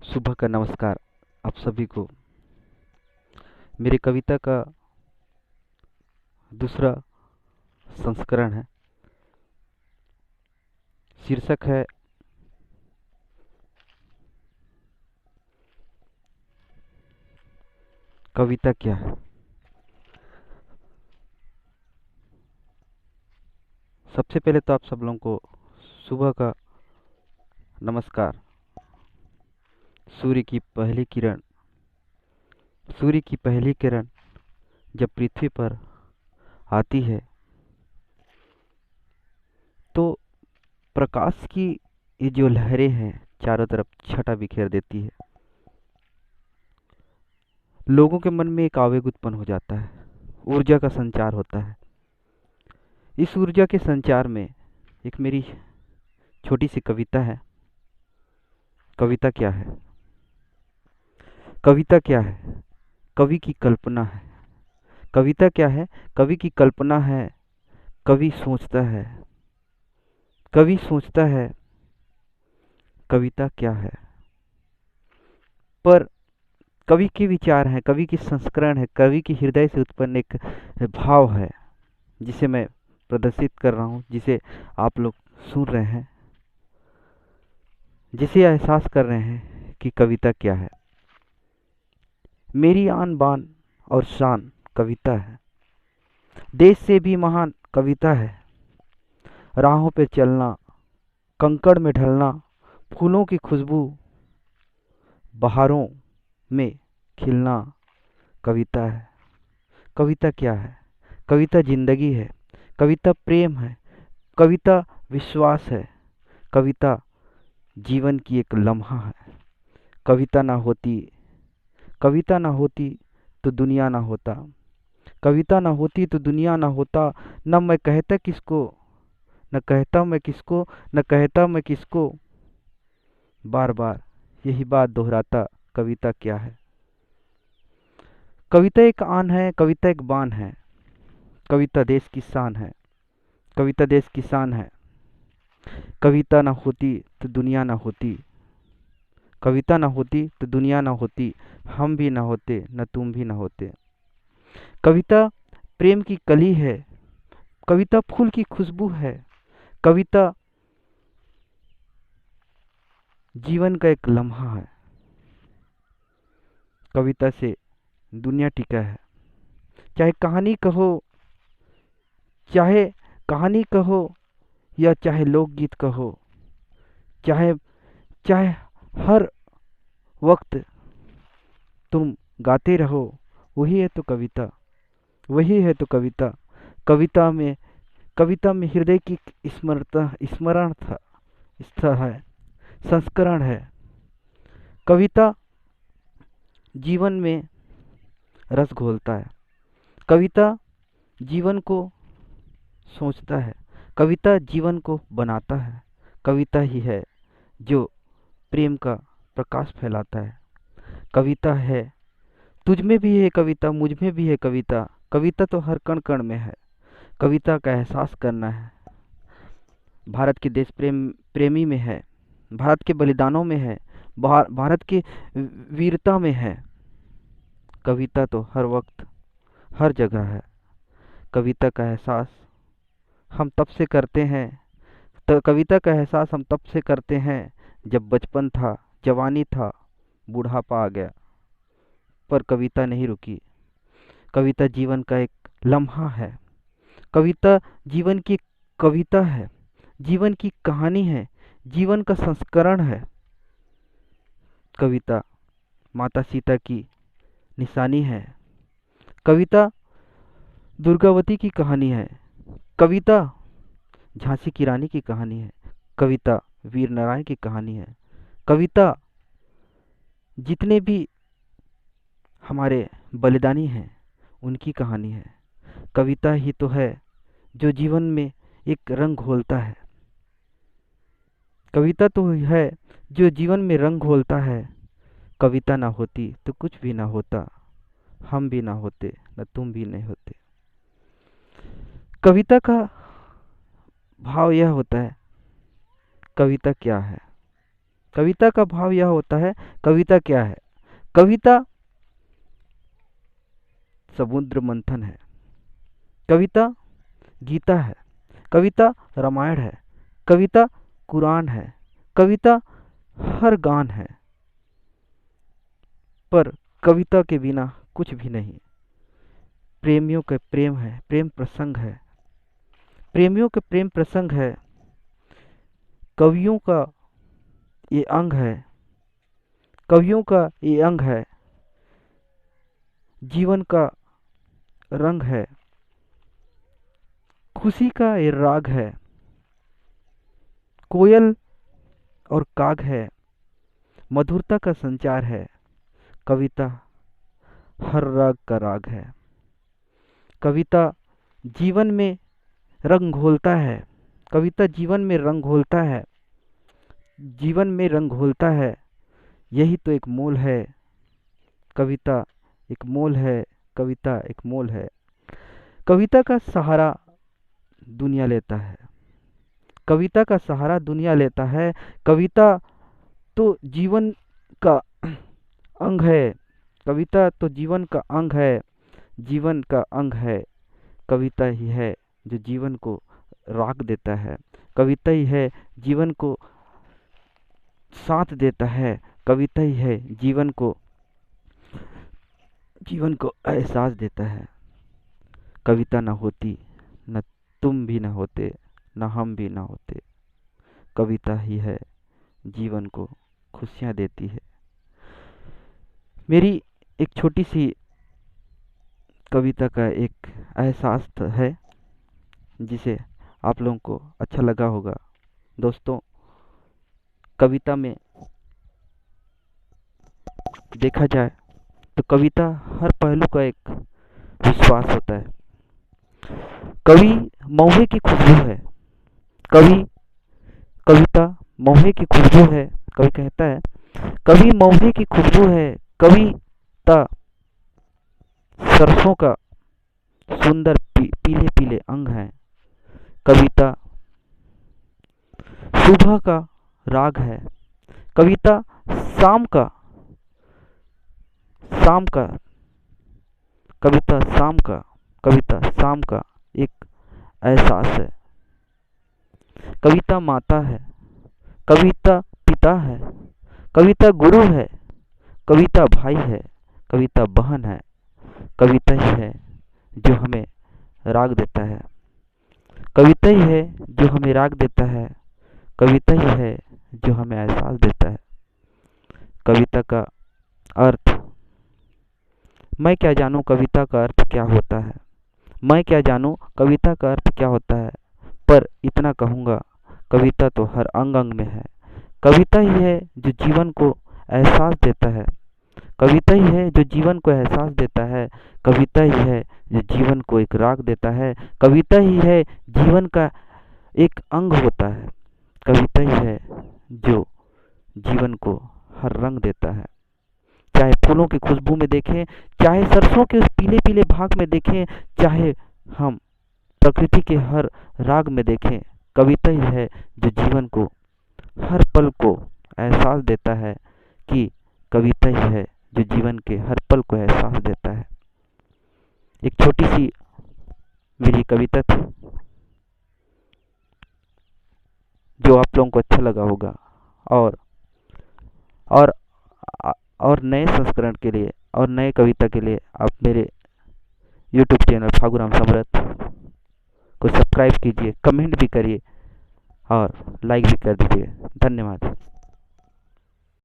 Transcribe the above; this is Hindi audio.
सुबह का नमस्कार आप सभी को। मेरी कविता का दूसरा संस्करण है। शीर्षक है कविता क्या है। सबसे पहले तो आप सब लोगों को सुबह का नमस्कार। सूर्य की पहली किरण सूर्य की पहली किरण जब पृथ्वी पर आती है तो प्रकाश की ये जो लहरें हैं चारों तरफ छटा बिखेर देती है। लोगों के मन में एक आवेग उत्पन्न हो जाता है, ऊर्जा का संचार होता है। इस ऊर्जा के संचार में एक मेरी छोटी सी कविता है। कविता क्या है? कविता क्या है? कवि की कल्पना है। कविता क्या है? कवि की कल्पना है। कवि सोचता है। कवि सोचता है कविता क्या है। पर कवि के विचार हैं, कवि की संस्करण है, कवि की हृदय से उत्पन्न एक भाव है जिसे मैं प्रदर्शित कर रहा हूँ, जिसे आप लोग सुन रहे हैं, जिसे एहसास कर रहे हैं कि कविता क्या है। मेरी आन बान और शान कविता है। देश से भी महान कविता है। राहों पे चलना, कंकड़ में ढलना, फूलों की खुशबू, बहारों में खिलना कविता है। कविता क्या है? कविता जिंदगी है। कविता प्रेम है। कविता विश्वास है। कविता जीवन की एक लम्हा है। कविता ना होती कविता ना होती तो दुनिया ना होता। कविता ना होती तो दुनिया ना होता। न मैं कहता किसको, न कहता मैं किसको, न कहता मैं किसको। बार बार यही बात दोहराता कविता क्या है। कविता एक आन है, कविता एक बान है। कविता देश की शान है। कविता देश की शान है। कविता ना होती तो दुनिया ना होती। कविता ना होती तो दुनिया ना होती। हम भी ना होते, न तुम भी ना होते। कविता प्रेम की कली है। कविता फूल की खुशबू है। कविता जीवन का एक लम्हा है। कविता से दुनिया टिका है। चाहे कहानी कहो, चाहे कहानी कहो या चाहे लोकगीत कहो, चाहे चाहे हर वक्त तुम गाते रहो, वही है तो कविता। वही है तो कविता। कविता में कविता में हृदय की स्मरता स्मरण था स्था है, संस्करण है। कविता जीवन में रस घोलता है। कविता जीवन को सोचता है। कविता जीवन को बनाता है। कविता ही है जो प्रेम का प्रकाश फैलाता है। कविता है, तुझ में भी है कविता, मुझ में भी है कविता। कविता तो हर कण कण में है। कविता का एहसास करना है। भारत के देश प्रेमी में है। भारत के बलिदानों में है। भारत की वीरता में है। कविता तो हर वक्त हर जगह है। कविता का एहसास हम तब से करते हैं तो कविता का एहसास हम तब से करते हैं जब बचपन था, जवानी था, बुढ़ापा आ गया। पर कविता नहीं रुकी। कविता जीवन का एक लम्हा है। कविता जीवन की कविता है। जीवन की कहानी है। जीवन का संस्करण है। कविता माता सीता की निशानी है। कविता दुर्गावती की कहानी है। कविता झांसी की रानी की कहानी है। कविता वीर नारायण की कहानी है। कविता जितने भी हमारे बलिदानी हैं उनकी कहानी है। कविता ही तो है जो जीवन में एक रंग घोलता है। कविता तो है जो जीवन में रंग घोलता है। कविता ना होती तो कुछ भी ना होता। हम भी ना होते, न तुम भी नहीं होते। कविता का भाव यह होता है, कविता क्या है? कविता का भाव यह होता है, कविता क्या है? कविता समुद्र मंथन है, कविता गीता है, कविता रामायण है, कविता कुरान है, कविता हर गान है। पर कविता के बिना कुछ भी नहीं। प्रेमियों का प्रेम है, प्रेम प्रसंग है, प्रेमियों के प्रेम प्रसंग है, कवियों का ये अंग है, कवियों का ये अंग है, जीवन का रंग है, खुशी का ये राग है, कोयल और काग है, मधुरता का संचार है, कविता हर राग का राग है। कविता जीवन में रंग घोलता है, कविता जीवन में रंग घोलता है, जीवन में रंग घोलता है। यही तो एक मोल है, कविता एक मोल है, कविता एक मोल है। कविता का सहारा दुनिया लेता है, कविता का सहारा दुनिया लेता है। कविता तो जीवन का अंग है, कविता तो जीवन का अंग है, जीवन का अंग है। कविता ही है जो जीवन को राग देता है, कविता ही है जीवन को साथ देता है, कविता ही है जीवन को एहसास देता है। कविता न होती, न तुम भी न होते, न हम भी न होते। कविता ही है जीवन को खुशियाँ देती है। मेरी एक छोटी सी कविता का एक एहसास है जिसे आप लोगों को अच्छा लगा होगा। दोस्तों, कविता में देखा जाए तो कविता हर पहलू का एक विश्वास होता है। कवि मौहे की खुशबू है, कवि कविता मौहे की खुशबू है। कवि कहता है कवि मौहे की खुशबू है, कविता सरसों का सुंदर पीले पीले अंग है, कविता सुबह का राग है, कविता शाम का कविता शाम का एक एहसास है। कविता माता है, कविता पिता है, कविता गुरु है, कविता भाई है, कविता बहन है। कविता ही है जो हमें राग देता है, कविता ही है जो हमें राग देता है, कविता ही है जो हमें एहसास देता है। कविता का अर्थ, मैं क्या जानूं कविता का अर्थ क्या होता है, मैं क्या जानूं कविता का अर्थ क्या होता है। पर इतना कहूँगा, कविता तो हर अंग अंग में है। कविता ही है जो जीवन को एहसास देता है, कविता ही है जो जीवन को एहसास देता है, कविता ही है जो जीवन को एक राग देता है, कविता ही है जीवन का एक अंग होता है, कविता ही है जो जीवन को हर रंग देता है। चाहे फूलों की खुशबू में देखें, चाहे सरसों के उस पीले पीले भाग में देखें, चाहे हम प्रकृति के हर राग में देखें, कविता ही है जो जीवन को हर पल को एहसास देता है कि कविता ही है जो जीवन के हर पल को एहसास देता है। एक छोटी सी मेरी कविता थी जो आप लोगों को अच्छा लगा होगा। और और नए संस्करण के लिए और नए कविता के लिए आप मेरे YouTube चैनल फागुराम समरथ को सब्सक्राइब कीजिए, कमेंट भी करिए और लाइक भी कर दीजिए। धन्यवाद।